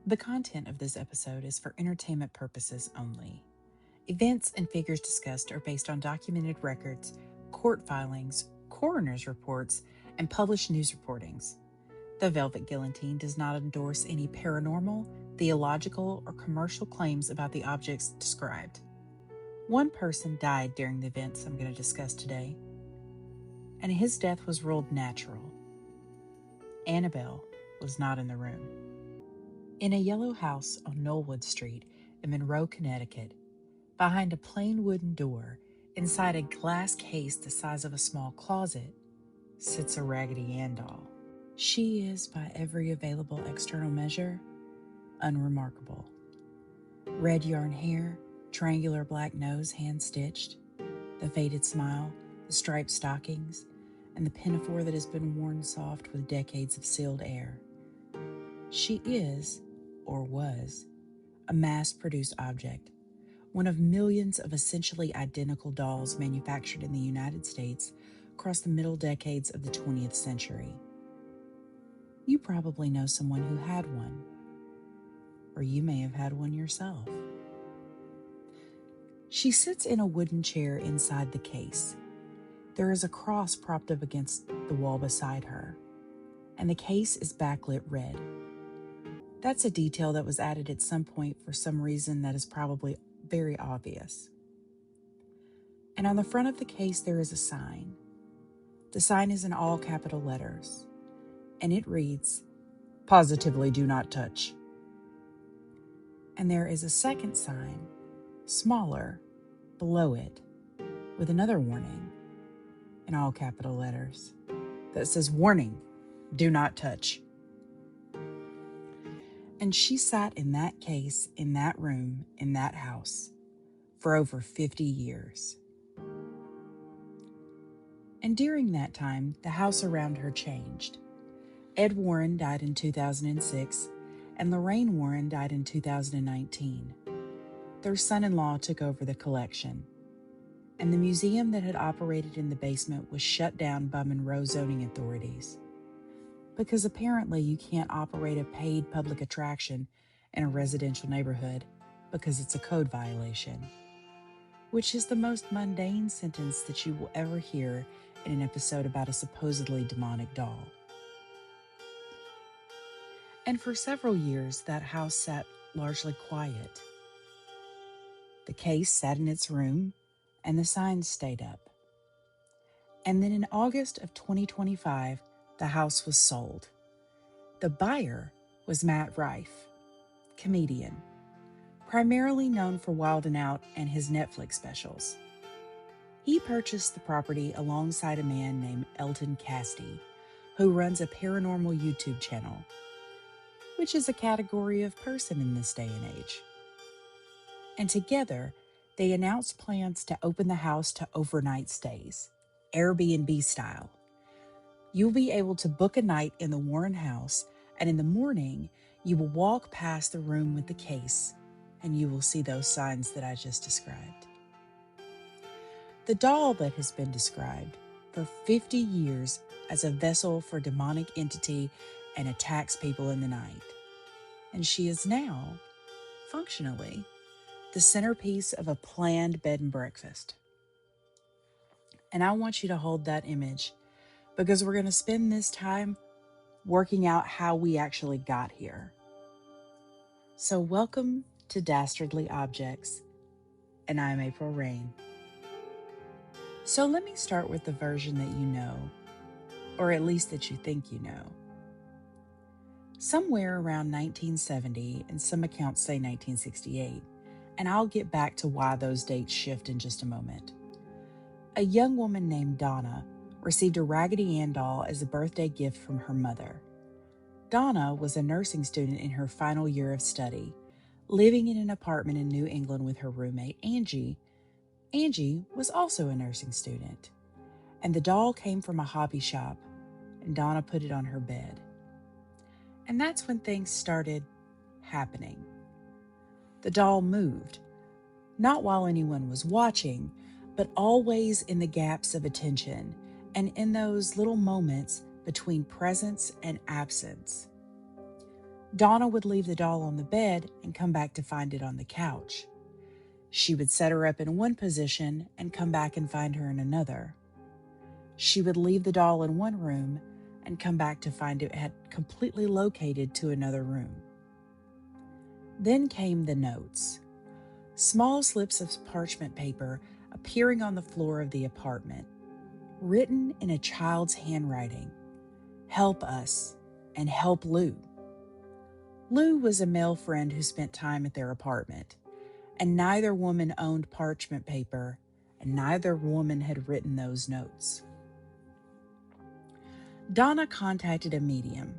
The content of this episode is for entertainment purposes only. Events and figures discussed are based on documented records, court filings, coroner's reports, and published news reportings. The Velvet Guillotine does not endorse any paranormal, theological, or commercial claims about the objects described. One person died during the events I'm going to discuss today, and his death was ruled natural. Annabelle was not in the room. In a yellow house on Knollwood Street in Monroe, Connecticut, behind a plain wooden door, inside a glass case the size of a small closet, sits a Raggedy Ann doll. She is, by every available external measure, unremarkable. Red yarn hair, triangular black nose hand-stitched, the faded smile, the striped stockings, and the pinafore that has been worn soft with decades of sealed air. She is, or was, a mass-produced object, one of millions of essentially identical dolls manufactured in the United States across the middle decades of the 20th century. You probably know someone who had one, or you may have had one yourself. She sits in a wooden chair inside the case. There is a cross propped up against the wall beside her, and the case is backlit red. That's a detail that was added at some point for some reason that is probably very obvious. And on the front of the case, there is a sign. The sign is in all capital letters, and it reads, "Positively do not touch." And there is a second sign, smaller, below it, with another warning, in all capital letters, that says, "Warning, do not touch." And she sat in that case, in that room, in that house, for over 50 years. And during that time, the house around her changed. Ed Warren died in 2006, and Lorraine Warren died in 2019. Their son-in-law took over the collection, and the museum that had operated in the basement was shut down by Monroe zoning authorities. Because apparently you can't operate a paid public attraction in a residential neighborhood because it's a code violation, which is the most mundane sentence that you will ever hear in an episode about a supposedly demonic doll. And for several years, that house sat largely quiet. The case sat in its room, and the signs stayed up. And then in August of 2025, the house was sold. The buyer was Matt Rife, comedian, primarily known for Wild 'N Out and his Netflix specials. He purchased the property alongside a man named Elton Casty, who runs a paranormal YouTube channel, which is a category of person in this day and age. And together, they announced plans to open the house to overnight stays, Airbnb style. You'll be able to book a night in the Warren house, and in the morning, you will walk past the room with the case, and you will see those signs that I just described. The doll that has been described for 50 years as a vessel for demonic entity and attacks people in the night. And she is now, functionally, the centerpiece of a planned bed and breakfast. And I want you to hold that image because we're going to spend this time working out how we actually got here. So welcome to Dastardly Objects, and I'm April Rain. So let me start with the version that you know, or at least that you think you know. Somewhere around 1970, and some accounts say 1968, and I'll get back to why those dates shift in just a moment. A young woman named Donna received a Raggedy Ann doll as a birthday gift from her mother. Donna was a nursing student in her final year of study, living in an apartment in New England with her roommate, Angie. Angie was also a nursing student, and the doll came from a hobby shop, and Donna put it on her bed. And that's when things started happening. The doll moved, not while anyone was watching, but always in the gaps of attention and in those little moments between presence and absence. Donna would leave the doll on the bed and come back to find it on the couch. She would set her up in one position and come back and find her in another. She would leave the doll in one room and come back to find it had completely located to another room. Then came the notes. Small slips of parchment paper appearing on the floor of the apartment, written in a child's handwriting. Help us and help Lou. Lou was a male friend who spent time at their apartment, and neither woman owned parchment paper, and neither woman had written those notes. Donna contacted a medium.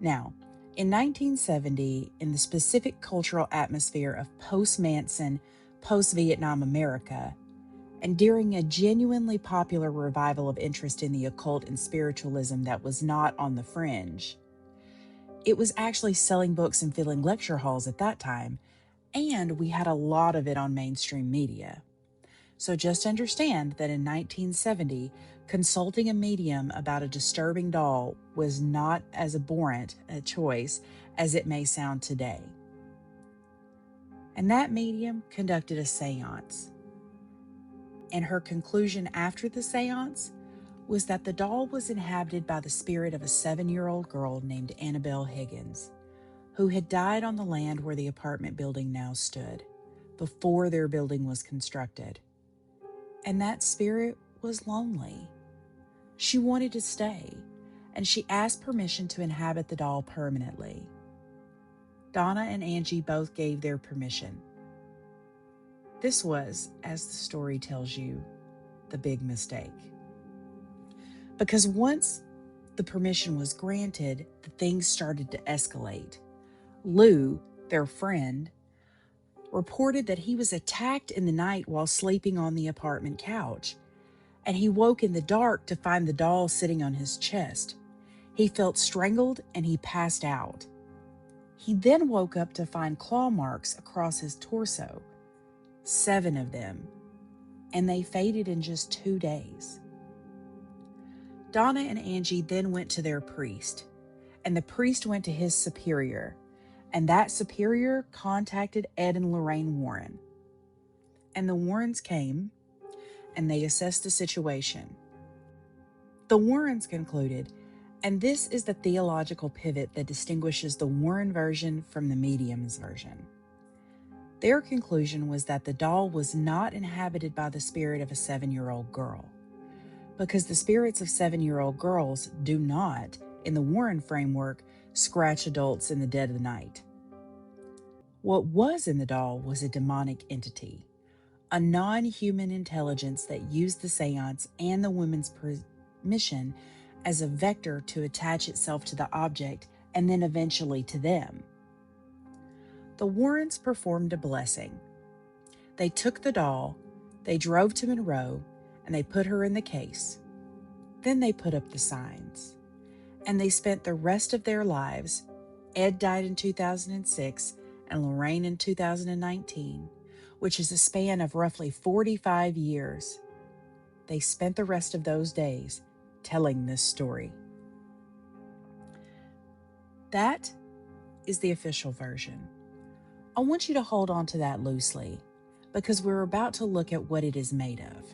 Now, in 1970, in the specific cultural atmosphere of post-Manson, post-Vietnam America, and during a genuinely popular revival of interest in the occult and spiritualism that was not on the fringe, it was actually selling books and filling lecture halls at that time, and we had a lot of it on mainstream media. So just understand that in 1970, consulting a medium about a disturbing doll was not as abhorrent a choice as it may sound today. And that medium conducted a seance. And her conclusion after the seance was that the doll was inhabited by the spirit of a 7-year-old girl named Annabelle Higgins, who had died on the land where the apartment building now stood, before their building was constructed. And that spirit was lonely. She wanted to stay, and she asked permission to inhabit the doll permanently. Donna and Angie both gave their permission. This was, as the story tells you, the big mistake. Because once the permission was granted, the things started to escalate. Lou, their friend, reported that he was attacked in the night while sleeping on the apartment couch, and he woke in the dark to find the doll sitting on his chest. He felt strangled and he passed out. He then woke up to find claw marks across his torso, 7 of them, and they faded in just 2 days. Donna and Angie then went to their priest, and the priest went to his superior, and that superior contacted Ed and Lorraine Warren. And the Warrens came, and they assessed the situation. The Warrens concluded, and this is the theological pivot that distinguishes the Warren version from the medium's version. Their conclusion was that the doll was not inhabited by the spirit of a 7-year-old girl, because the spirits of 7-year-old girls do not, in the Warren framework, scratch adults in the dead of the night. What was in the doll was a demonic entity, a non-human intelligence that used the seance and the women's permission as a vector to attach itself to the object and then eventually to them. The Warrens performed a blessing. They took the doll, they drove to Monroe, and they put her in the case. Then they put up the signs. And they spent the rest of their lives, Ed died in 2006 and Lorraine in 2019, which is a span of roughly 45 years. They spent the rest of those days telling this story. That is the official version. I want you to hold on to that loosely, because we're about to look at what it is made of.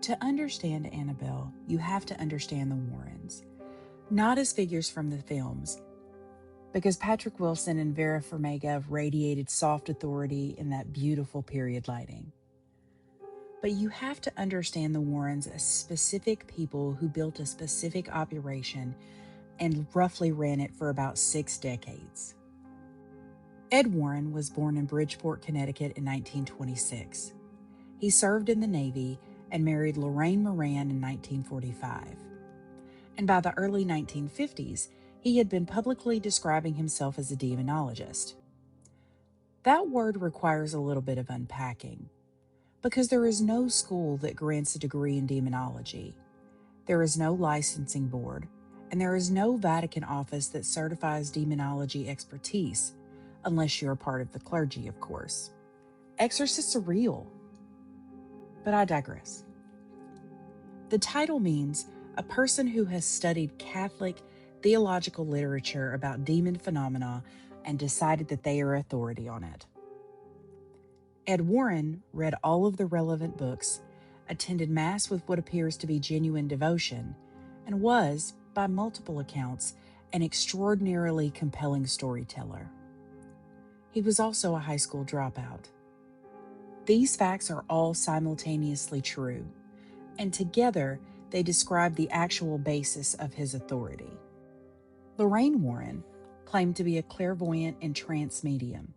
To understand Annabelle, you have to understand the Warrens, not as figures from the films, because Patrick Wilson and Vera Farmiga radiated soft authority in that beautiful period lighting. But you have to understand the Warrens as specific people who built a specific operation and roughly ran it for about 6 decades. Ed Warren was born in Bridgeport, Connecticut in 1926. He served in the Navy and married Lorraine Moran in 1945. And by the early 1950s, he had been publicly describing himself as a demonologist. That word requires a little bit of unpacking, because there is no school that grants a degree in demonology. There is no licensing board, and there is no Vatican office that certifies demonology expertise, unless you're a part of the clergy, of course. Exorcists are real. But I digress. The title means a person who has studied Catholic theological literature about demon phenomena and decided that they are authority on it. Ed Warren read all of the relevant books, attended Mass with what appears to be genuine devotion, and was, by multiple accounts, an extraordinarily compelling storyteller. He was also a high school dropout. These facts are all simultaneously true, and together they describe the actual basis of his authority. Lorraine Warren claimed to be a clairvoyant and trance medium,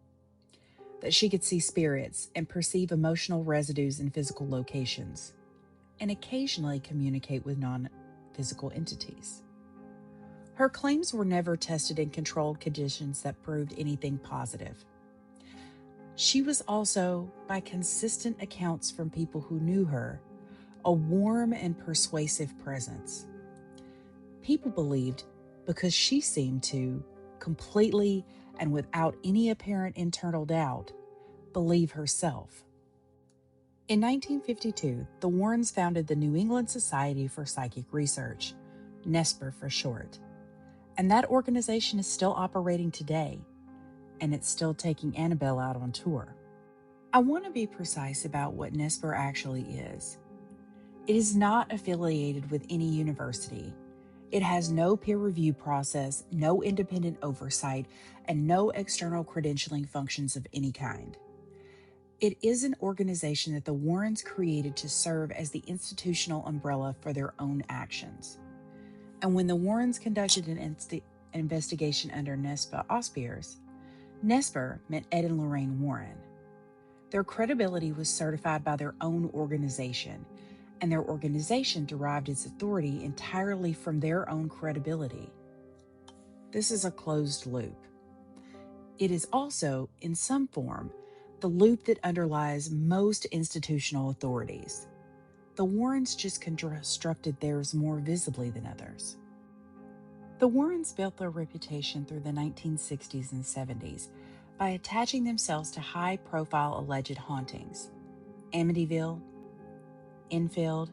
that she could see spirits and perceive emotional residues in physical locations, and occasionally communicate with non-physical entities. Her claims were never tested in controlled conditions that proved anything positive. She was also, by consistent accounts from people who knew her, a warm and persuasive presence. People believed because she seemed to, completely and without any apparent internal doubt, believe herself. In 1952, the Warrens founded the New England Society for Psychic Research, NESPR for short, and that organization is still operating today, and it's still taking Annabelle out on tour. I want to be precise about what NESPR actually is. It is not affiliated with any university. It has no peer review process, no independent oversight, and no external credentialing functions of any kind. It is an organization that the Warrens created to serve as the institutional umbrella for their own actions. And when the Warrens conducted an investigation under NESPA auspices, NESPR meant Ed and Lorraine Warren. Their credibility was certified by their own organization, and their organization derived its authority entirely from their own credibility. This is a closed loop. It is also, in some form, the loop that underlies most institutional authorities. The Warrens just constructed theirs more visibly than others. The Warrens built their reputation through the 1960s and 70s by attaching themselves to high-profile alleged hauntings: Amityville, Enfield,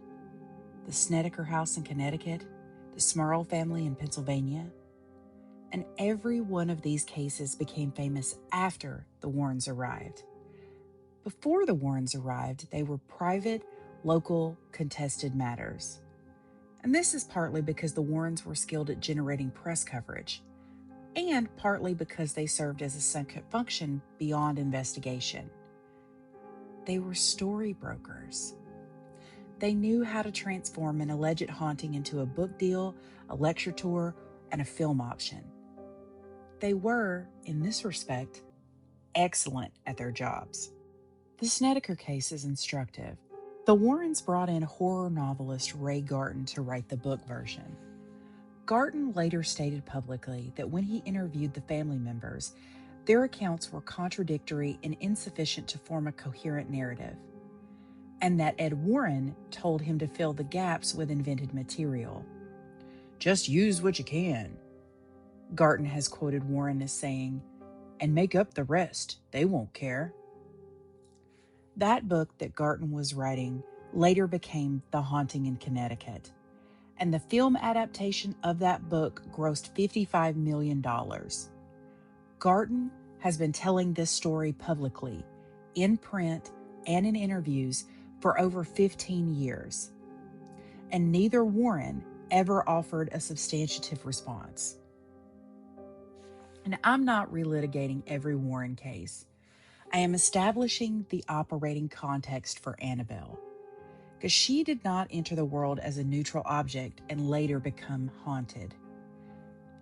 the Snedeker House in Connecticut, the Smurl family in Pennsylvania. And every one of these cases became famous after the Warrens arrived. Before the Warrens arrived, they were private, local, contested matters. And this is partly because the Warrens were skilled at generating press coverage, and partly because they served as a second function beyond investigation. They were story brokers. They knew how to transform an alleged haunting into a book deal, a lecture tour, and a film option. They were, in this respect, excellent at their jobs. The Snedeker case is instructive. The Warrens brought in horror novelist Ray Garton to write the book version. Garton later stated publicly that when he interviewed the family members, their accounts were contradictory and insufficient to form a coherent narrative, and that Ed Warren told him to fill the gaps with invented material. "Just use what you can," Garton has quoted Warren as saying, "and make up the rest. They won't care." That book that Garton was writing later became The Haunting in Connecticut, and the film adaptation of that book grossed $55 million. Garton has been telling this story publicly, in print and in interviews, for over 15 years, and neither Warren ever offered a substantive response. And I'm not relitigating every Warren case. I am establishing the operating context for Annabelle, because she did not enter the world as a neutral object and later become haunted.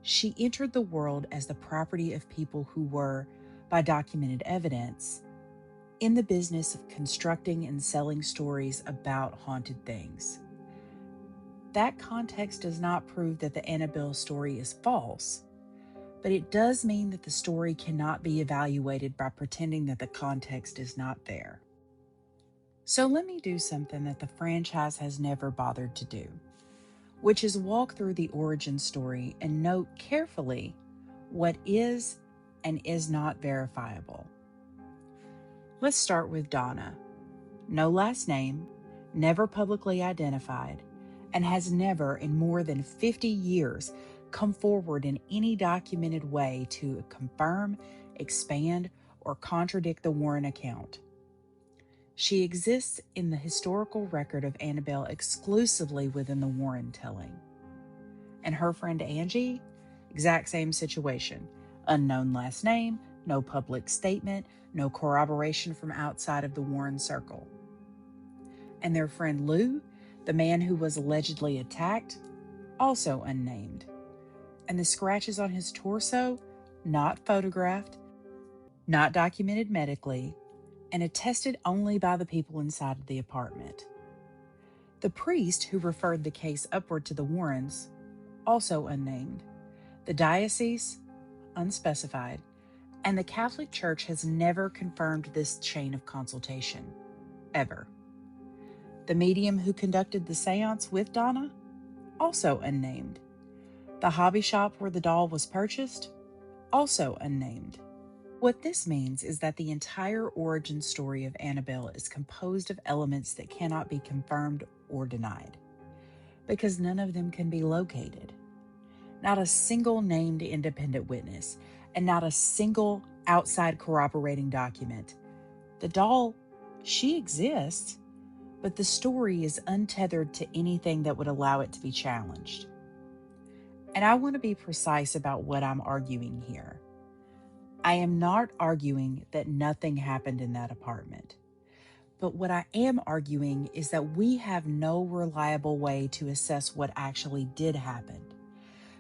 She entered the world as the property of people who were, by documented evidence, in the business of constructing and selling stories about haunted things. That context does not prove that the Annabelle story is false, but it does mean that the story cannot be evaluated by pretending that the context is not there. So let me do something that the franchise has never bothered to do, which is walk through the origin story and note carefully what is and is not verifiable. Let's start with Donna. No last name, never publicly identified, and has never in more than 50 years come forward in any documented way to confirm, expand, or contradict the Warren account. She exists in the historical record of Annabelle exclusively within the Warren telling. And her friend Angie, exact same situation. Unknown last name, no public statement, no corroboration from outside of the Warren circle. And their friend Lou, the man who was allegedly attacked, also unnamed. And the scratches on his torso, not photographed, not documented medically, and attested only by the people inside of the apartment. The priest who referred the case upward to the Warrens, also unnamed. The diocese, unspecified. And the Catholic Church has never confirmed this chain of consultation, ever. The medium who conducted the seance with Donna, also unnamed. The hobby shop where the doll was purchased, also unnamed. What this means is that the entire origin story of Annabelle is composed of elements that cannot be confirmed or denied, because none of them can be located. Not a single named independent witness, and not a single outside corroborating document. The doll, she exists, but the story is untethered to anything that would allow it to be challenged. And I want to be precise about what I'm arguing here. I am not arguing that nothing happened in that apartment. But what I am arguing is that we have no reliable way to assess what actually did happen,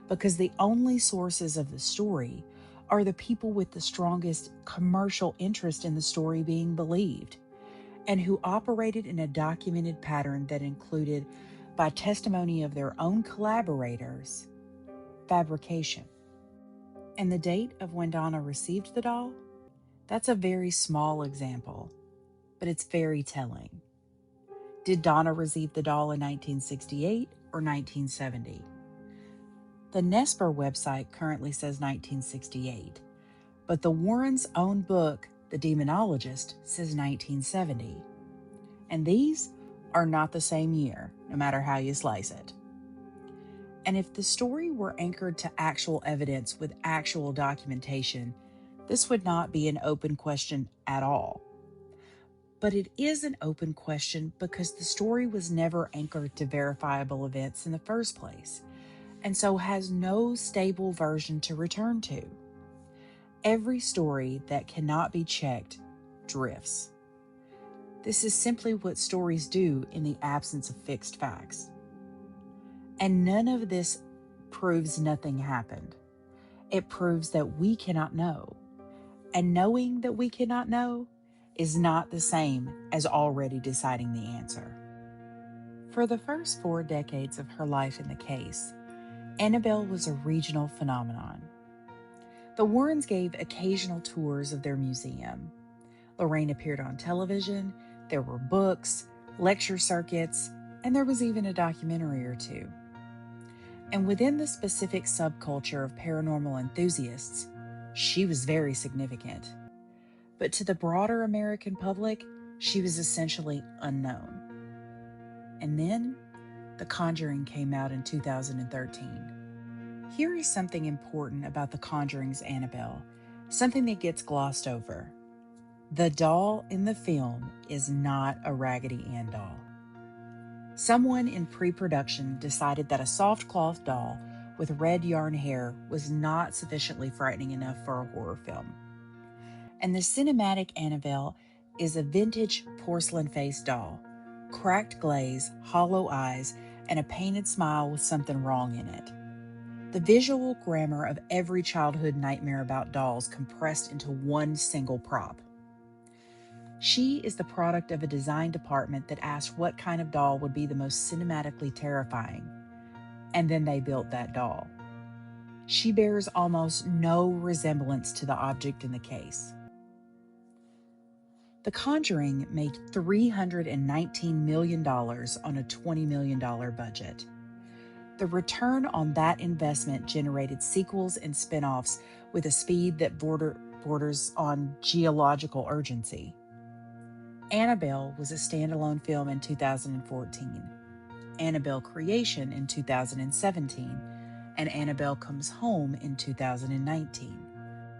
because the only sources of the story are the people with the strongest commercial interest in the story being believed, and who operated in a documented pattern that included, by testimony of their own collaborators, fabrication. And the date of when Donna received the doll? That's a very small example, but it's very telling. Did Donna receive the doll in 1968 or 1970? The Nesper website currently says 1968, but the Warrens' own book, The Demonologist, says 1970. And these are not the same year, no matter how you slice it. And if the story were anchored to actual evidence with actual documentation, this would not be an open question at all. But it is an open question because the story was never anchored to verifiable events in the first place, and so has no stable version to return to. Every story that cannot be checked drifts. This is simply what stories do in the absence of fixed facts. And none of this proves nothing happened. It proves that we cannot know. And knowing that we cannot know is not the same as already deciding the answer. For the first 4 decades of her life in the case, Annabelle was a regional phenomenon. The Warrens gave occasional tours of their museum. Lorraine appeared on television, there were books, lecture circuits, and there was even a documentary or two. And within the specific subculture of paranormal enthusiasts, she was very significant. But to the broader American public, she was essentially unknown. And then, The Conjuring came out in 2013. Here is something important about The Conjuring's Annabelle, something that gets glossed over. The doll in the film is not a Raggedy Ann doll. Someone in pre-production decided that a soft cloth doll with red yarn hair was not sufficiently frightening enough for a horror film. And the cinematic Annabelle is a vintage porcelain-faced doll, cracked glaze, hollow eyes, and a painted smile with something wrong in it. The visual grammar of every childhood nightmare about dolls compressed into one single prop. She is the product of a design department that asked what kind of doll would be the most cinematically terrifying, and then they built that doll. She bears almost no resemblance to the object in the case. The Conjuring made $319 million on a $20 million budget. The return on that investment generated sequels and spin-offs with a speed that borders on geological urgency. Annabelle was a standalone film in 2014, Annabelle Creation in 2017, and Annabelle Comes Home in 2019.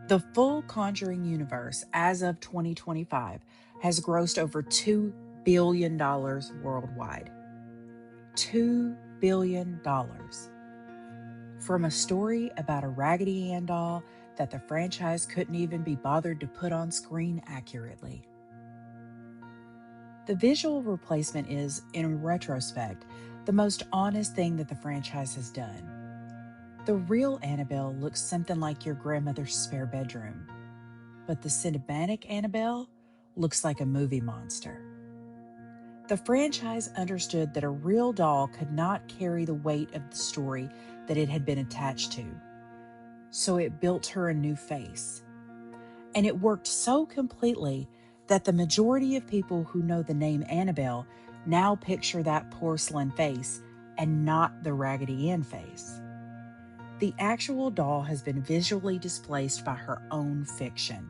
The full Conjuring universe, as of 2025, has grossed over $2 billion worldwide. $2 billion. From a story about a Raggedy Ann doll that the franchise couldn't even be bothered to put on screen accurately. The visual replacement is, in retrospect, the most honest thing that the franchise has done. The real Annabelle looks something like your grandmother's spare bedroom, but the cinematic Annabelle looks like a movie monster. The franchise understood that a real doll could not carry the weight of the story that it had been attached to, so it built her a new face. And it worked so completely that the majority of people who know the name Annabelle now picture that porcelain face and not the Raggedy Ann face. The actual doll has been visually displaced by her own fiction.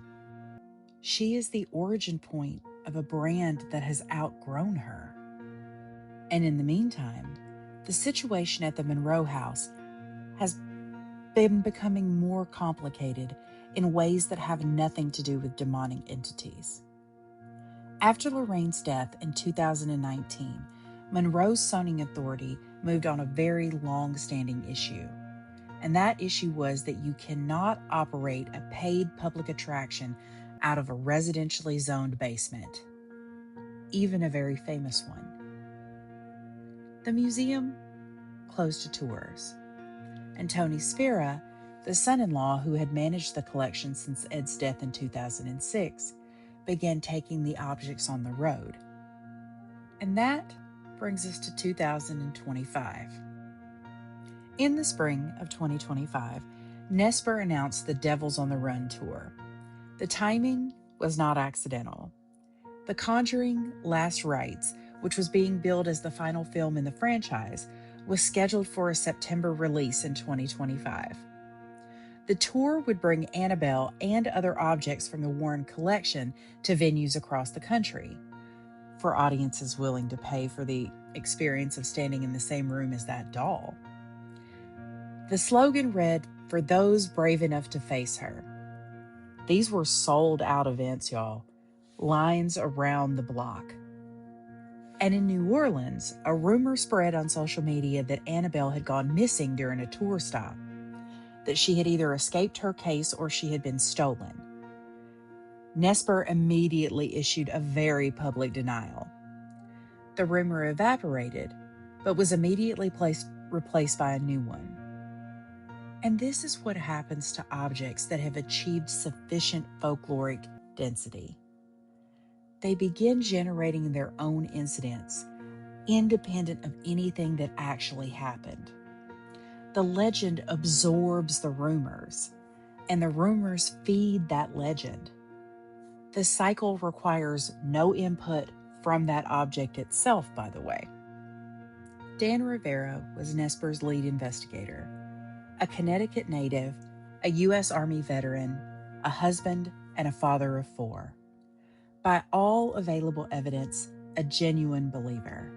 She is the origin point of a brand that has outgrown her. And in the meantime, the situation at the Monroe house has been becoming more complicated in ways that have nothing to do with demonic entities. After Lorraine's death in 2019, Monroe's zoning authority moved on a very long-standing issue. And that issue was that you cannot operate a paid public attraction out of a residentially zoned basement, even a very famous one. The museum closed to tours, and Tony Vera, the son-in-law who had managed the collection since Ed's death in 2006, began taking the objects on the road. And that brings us to 2025. In the spring of 2025, Nesper announced the Devils on the Run tour. The timing was not accidental. The Conjuring Last Rites, which was being billed as the final film in the franchise, was scheduled for a September release in 2025. The tour would bring Annabelle and other objects from the Warren collection to venues across the country, for audiences willing to pay for the experience of standing in the same room as that doll. The slogan read, "For those brave enough to face her." These were sold-out events, y'all. Lines around the block. And in New Orleans, a rumor spread on social media that Annabelle had gone missing during a tour stop, that she had either escaped her case or she had been stolen. Nesper immediately issued a very public denial. The rumor evaporated, but was immediately replaced by a new one. And this is what happens to objects that have achieved sufficient folkloric density. They begin generating their own incidents, independent of anything that actually happened. The legend absorbs the rumors, and the rumors feed that legend. The cycle requires no input from that object itself, by the way. Dan Rivera was Nesper's lead investigator, a Connecticut native, a U.S. Army veteran, a husband, and a father of 4. By all available evidence, a genuine believer.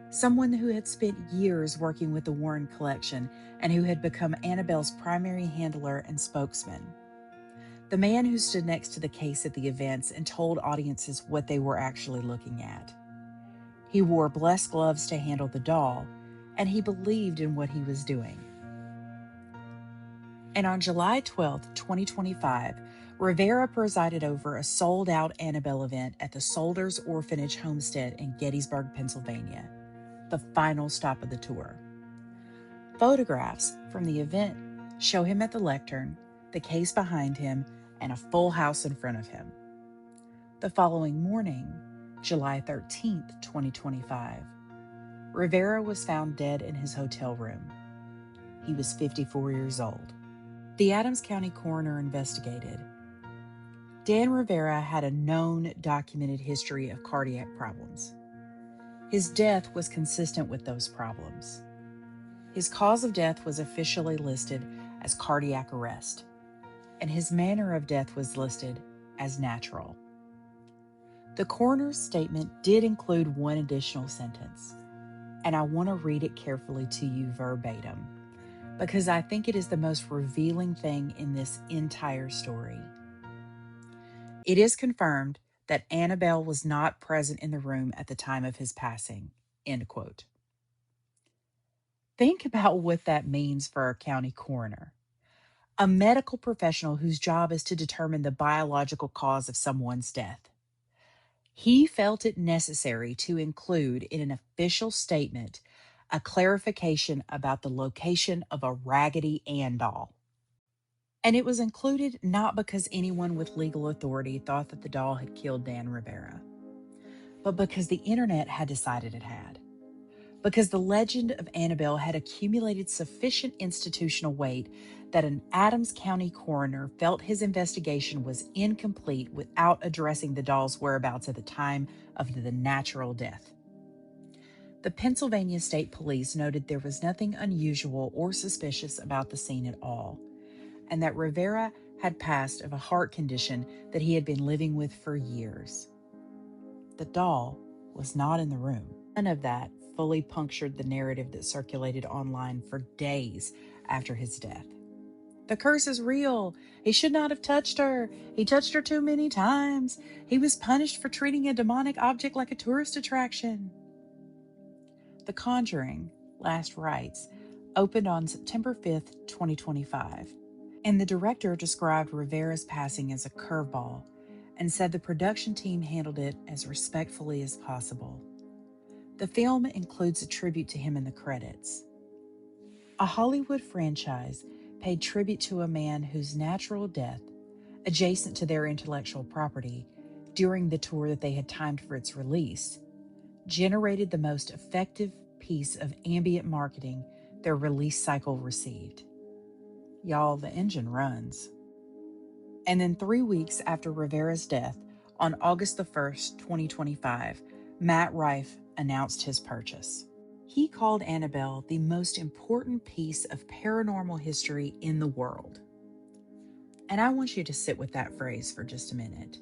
Someone who had spent years working with the Warren collection and who had become Annabelle's primary handler and spokesman. The man who stood next to the case at the events and told audiences what they were actually looking at. He wore blessed gloves to handle the doll, and he believed in what he was doing. And on July 12, 2025, Rivera presided over a sold-out Annabelle event at the Solders Orphanage Homestead in Gettysburg, Pennsylvania, the final stop of the tour. Photographs from the event show him at the lectern, the case behind him, and a full house in front of him. The following morning, July 13, 2025, Rivera was found dead in his hotel room. He was 54 years old. The Adams County coroner investigated. Dan Rivera had a known documented history of cardiac problems. His death was consistent with those problems. His cause of death was officially listed as cardiac arrest, and his manner of death was listed as natural. The coroner's statement did include one additional sentence, and I want to read it carefully to you verbatim, because I think it is the most revealing thing in this entire story. It is confirmed that Annabelle was not present in the room at the time of his passing. End quote. Think about what that means for our county coroner, a medical professional whose job is to determine the biological cause of someone's death. He felt it necessary to include in an official statement a clarification about the location of a Raggedy Ann doll. And it was included not because anyone with legal authority thought that the doll had killed Dan Rivera, but because the internet had decided it had. Because the legend of Annabelle had accumulated sufficient institutional weight that an Adams County coroner felt his investigation was incomplete without addressing the doll's whereabouts at the time of the natural death. The Pennsylvania State Police noted there was nothing unusual or suspicious about the scene at all, and that Rivera had passed of a heart condition that he had been living with for years. The doll was not in the room. None of that fully punctured the narrative that circulated online for days after his death. The curse is real. He should not have touched her. He touched her too many times. He was punished for treating a demonic object like a tourist attraction. The Conjuring, Last Rites, opened on September 5th, 2025, and the director described Rivera's passing as a curveball and said the production team handled it as respectfully as possible. The film includes a tribute to him in the credits. A Hollywood franchise paid tribute to a man whose natural death, adjacent to their intellectual property, during the tour that they had timed for its release, generated the most effective piece of ambient marketing their release cycle received. Y'all, the engine runs. And then 3 weeks after Rivera's death, on August the 1st, 2025, Matt Rife announced his purchase. He called Annabelle the most important piece of paranormal history in the world. And I want you to sit with that phrase for just a minute.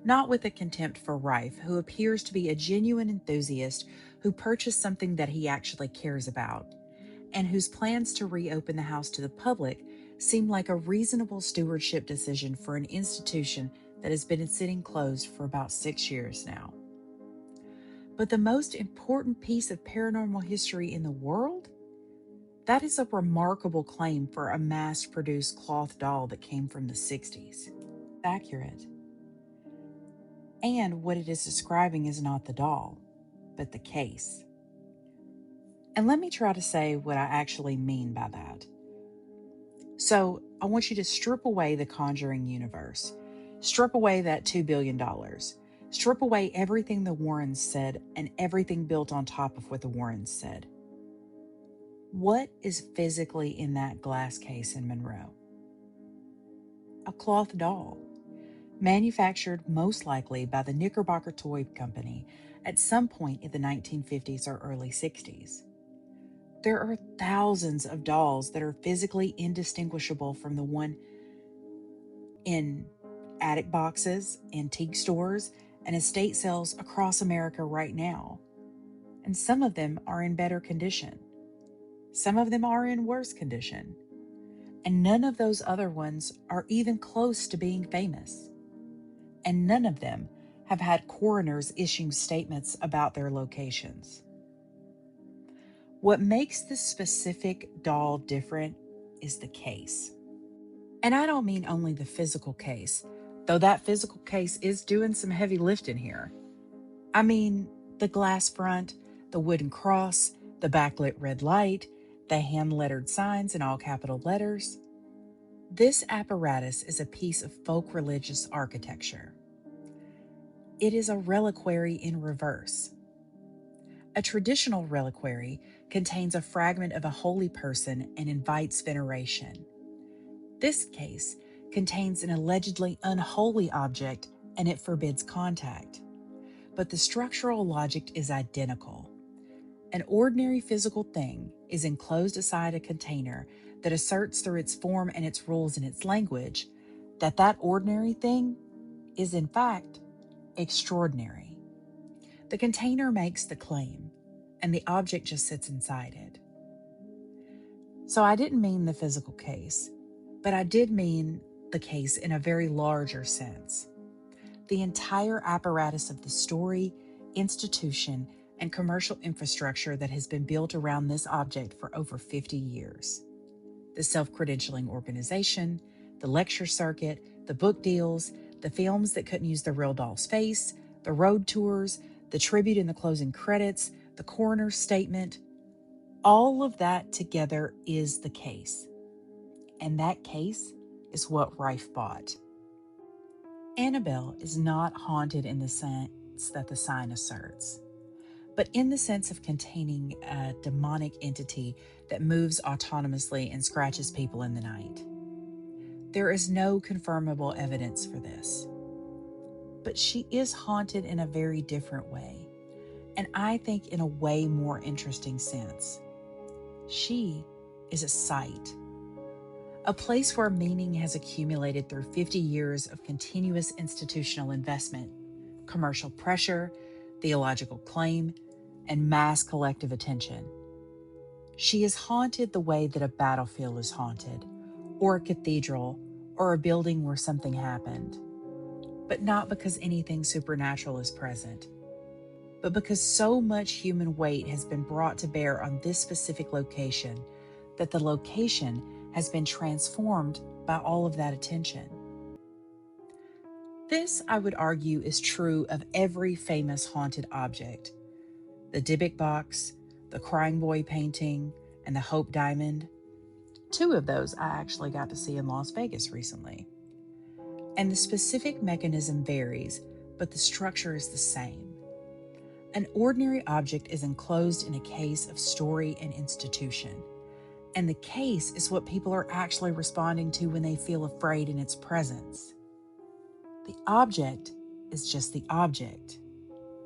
Not with a contempt for Rife, who appears to be a genuine enthusiast who purchased something that he actually cares about, and whose plans to reopen the house to the public seem like a reasonable stewardship decision for an institution that has been sitting closed for about 6 years now. But the most important piece of paranormal history in the world? That is a remarkable claim for a mass-produced cloth doll that came from the 60s. Accurate. And what it is describing is not the doll, but the case. And let me try to say what I actually mean by that. So I want you to strip away the Conjuring universe. Strip away that $2 billion. Strip away everything the Warrens said and everything built on top of what the Warrens said. What is physically in that glass case in Monroe? A cloth doll, manufactured most likely by the Knickerbocker Toy Company at some point in the 1950s or early 60s. There are thousands of dolls that are physically indistinguishable from the one in attic boxes, antique stores, and estate sales across America right now. And some of them are in better condition. Some of them are in worse condition. And none of those other ones are even close to being famous. And none of them have had coroners issuing statements about their locations. What makes this specific doll different is the case. And I don't mean only the physical case, though that physical case is doing some heavy lifting here. I mean the glass front, the wooden cross, the backlit red light, the hand-lettered signs in all capital letters. This apparatus is a piece of folk religious architecture. It is a reliquary in reverse. A traditional reliquary contains a fragment of a holy person and invites veneration. This case contains an allegedly unholy object and it forbids contact. But the structural logic is identical. An ordinary physical thing is enclosed inside a container that asserts through its form and its rules and its language that that ordinary thing is in fact extraordinary. The container makes the claim, and the object just sits inside it. So I didn't mean the physical case, but I did mean the case in a very larger sense. The entire apparatus of the story, institution, and commercial infrastructure that has been built around this object for over 50 years. The self-credentialing organization, the lecture circuit, the book deals, the films that couldn't use the real doll's face, the road tours, the tribute in the closing credits, the coroner's statement, all of that together is the case. And that case is what Rife bought. Annabelle is not haunted in the sense that the sign asserts, but in the sense of containing a demonic entity that moves autonomously and scratches people in the night. There is no confirmable evidence for this. But she is haunted in a very different way, and I think in a way more interesting sense. She is a site, a place where meaning has accumulated through 50 years of continuous institutional investment, commercial pressure, theological claim, and mass collective attention. She is haunted the way that a battlefield is haunted, or a cathedral, or a building where something happened. But not because anything supernatural is present, but because so much human weight has been brought to bear on this specific location that the location has been transformed by all of that attention. This, I would argue, is true of every famous haunted object. The Dybbuk box, the Crying Boy painting, and the Hope Diamond. 2 of those I actually got to see in Las Vegas recently. And the specific mechanism varies, but the structure is the same. An ordinary object is enclosed in a case of story and institution. And the case is what people are actually responding to when they feel afraid in its presence. The object is just the object.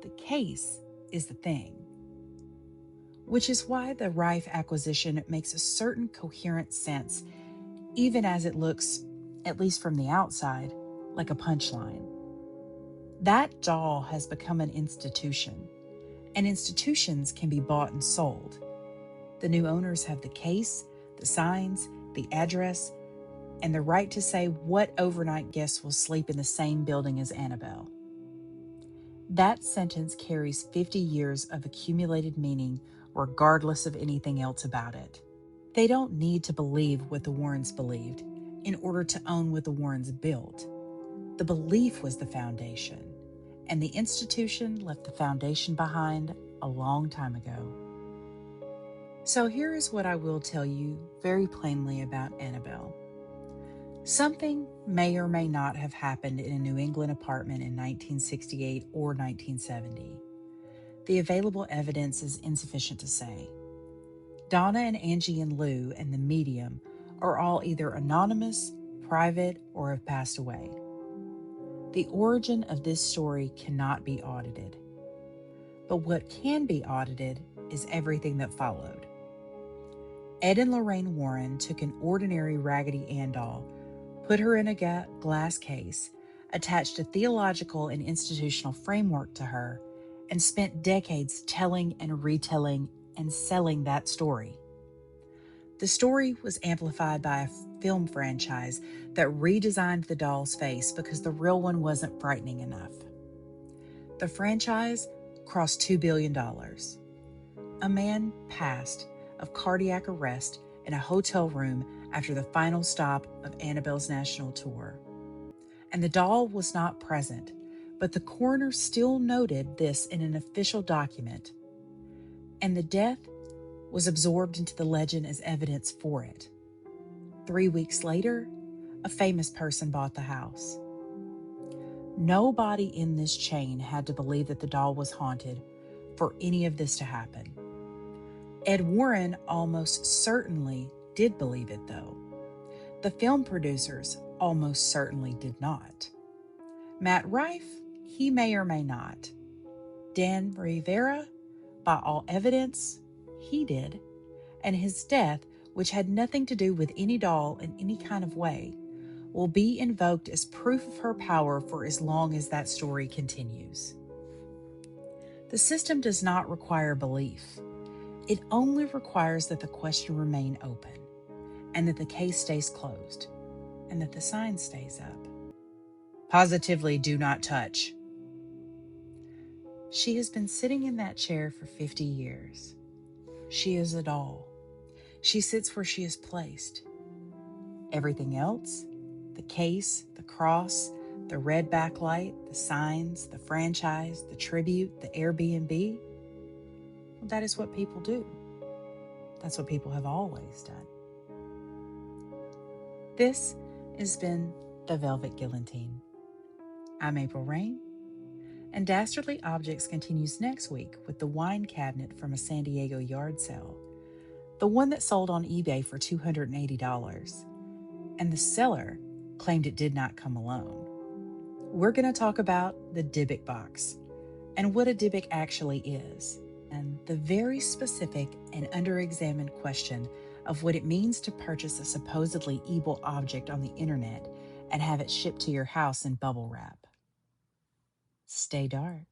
The case is the thing. Which is why the Rife acquisition makes a certain coherent sense, even as it looks, at least from the outside, like a punchline. That doll has become an institution, and institutions can be bought and sold. The new owners have the case, the signs, the address, and the right to say what overnight guests will sleep in the same building as Annabelle. That sentence carries 50 years of accumulated meaning regardless of anything else about it. They don't need to believe what the Warrens believed in order to own what the Warrens built. The belief was the foundation, and the institution left the foundation behind a long time ago. So here is what I will tell you very plainly about Annabelle. Something may or may not have happened in a New England apartment in 1968 or 1970. The available evidence is insufficient to say. Donna and Angie and Lou and the medium are all either anonymous, private, or have passed away. The origin of this story cannot be audited. But what can be audited is everything that followed. Ed and Lorraine Warren took an ordinary Raggedy Ann doll, put her in a glass case, attached a theological and institutional framework to her, and spent decades telling and retelling and selling that story. The story was amplified by a film franchise that redesigned the doll's face because the real one wasn't frightening enough. The franchise crossed $2 billion. A man passed of cardiac arrest in a hotel room after the final stop of Annabelle's national tour. And the doll was not present, but the coroner still noted this in an official document. And the death was absorbed into the legend as evidence for it. 3 weeks later, a famous person bought the house. Nobody in this chain had to believe that the doll was haunted for any of this to happen. Ed Warren almost certainly did believe it, though. The film producers almost certainly did not. Matt Rife, he may or may not. Dan Vera, by all evidence, he did. And his death, which had nothing to do with any doll in any kind of way, will be invoked as proof of her power for as long as that story continues. The system does not require belief. It only requires that the question remain open. and that the case stays closed, and that the sign stays up. Positively do not touch. She has been sitting in that chair for 50 years. She is a doll. She sits where she is placed. Everything else, the case, the cross, the red backlight, the signs, the franchise, the tribute, the Airbnb, well, that is what people do. That's what people have always done. This has been The Velvet Guillotine. I'm April Rain, and Dastardly Objects continues next week with the wine cabinet from a San Diego yard sale, the one that sold on eBay for $280, and the seller claimed it did not come alone. We're going to talk about the Dybbuk box and what a Dybbuk actually is, and the very specific and under-examined question of what it means to purchase a supposedly evil object on the internet and have it shipped to your house in bubble wrap. Stay dark.